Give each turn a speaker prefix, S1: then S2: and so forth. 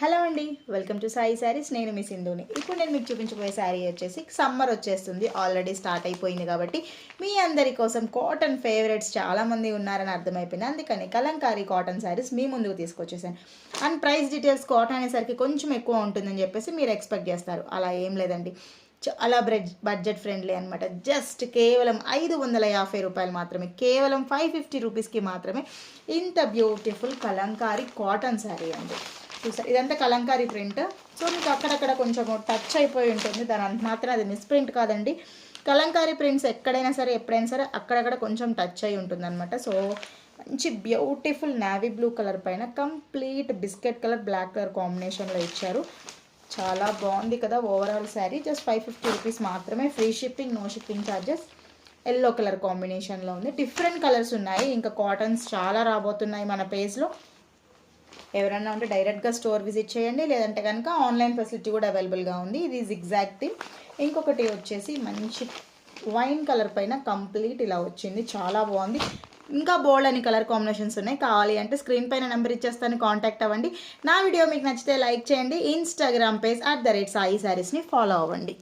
S1: Hello అండి, welcome to Sai saris. నేను మీ సింధుని. ఇప్పుడు నేను మీకు చూపించబోయే శారీ వచ్చేసి సమ్మర్ వచ్చేస్తుంది, ఆల్రెడీ స్టార్ట్ అయిపోయింది కాబట్టి మీ అందరి కోసం కాటన్ ఫేవరెట్స్ చాలామంది ఉన్నారని అర్థమైపోయింది. అందుకని కలంకారీ కాటన్ శారీస్ మీ ముందుకు తీసుకొచ్చేసాను. అండ్ ప్రైస్ డీటెయిల్స్ కాటన్ అనేసరికి కొంచెం ఎక్కువ ఉంటుందని చెప్పేసి మీరు ఎక్స్పెక్ట్ చేస్తారు. అలా ఏం లేదండి, చాలా బడ్జెట్ ఫ్రెండ్లీ అనమాట. జస్ట్ కేవలం 550 రూపాయలు మాత్రమే, కేవలం 550 రూపీస్కి మాత్రమే ఇంత బ్యూటిఫుల్ కలంకారీ కాటన్ శారీ అండి. చూసారు, ఇదంతా కలంకారీ ప్రింట్. సో మీకు అక్కడక్కడ కొంచెం టచ్ అయిపోయి ఉంటుంది, దాని మాత్రం అది మిస్ ప్రింట్ కాదండి. కలంకారీ ప్రింట్స్ ఎక్కడైనా సరే ఎప్పుడైనా సరే అక్కడక్కడ కొంచెం టచ్ అయి ఉంటుంది అనమాట. సో మంచి బ్యూటిఫుల్ నావీ బ్లూ కలర్ పైన complete biscuit colour black colour కాంబినేషన్లో ఇచ్చారు. చాలా బాగుంది కదా ఓవరాల్ శారీ. జస్ట్ 550 రూపీస్ మాత్రమే, free shipping, no shipping charges. Yellow colour కాంబినేషన్లో ఉంది. డిఫరెంట్ కలర్స్ ఉన్నాయి, ఇంకా కాటన్స్ చాలా రాబోతున్నాయి మన పేజ్లో. ఎవరన్నా ఉంటే డైరెక్ట్గా స్టోర్ విజిట్ చేయండి, లేదంటే కనుక ఆన్లైన్ ఫెసిలిటీ కూడా అవైలబుల్గా ఉంది. ఇది జిగ్జాగ్ థీమ్. ఇంకొకటి వచ్చేసి మంచి వైన్ కలర్ పైన కంప్లీట్ ఇలా వచ్చింది, చాలా బాగుంది. ఇంకా బోల్డ్ అని కలర్ కాంబినేషన్స్ ఉన్నాయి. కావాలి అంటే స్క్రీన్ పైన నెంబర్ ఇచ్చేస్తాను, కాంటాక్ట్ అవ్వండి. నా వీడియో మీకు నచ్చితే లైక్ చేయండి. ఇన్స్టాగ్రామ్ పేజ్ @సాయి శారీస్ని ఫాలో అవ్వండి.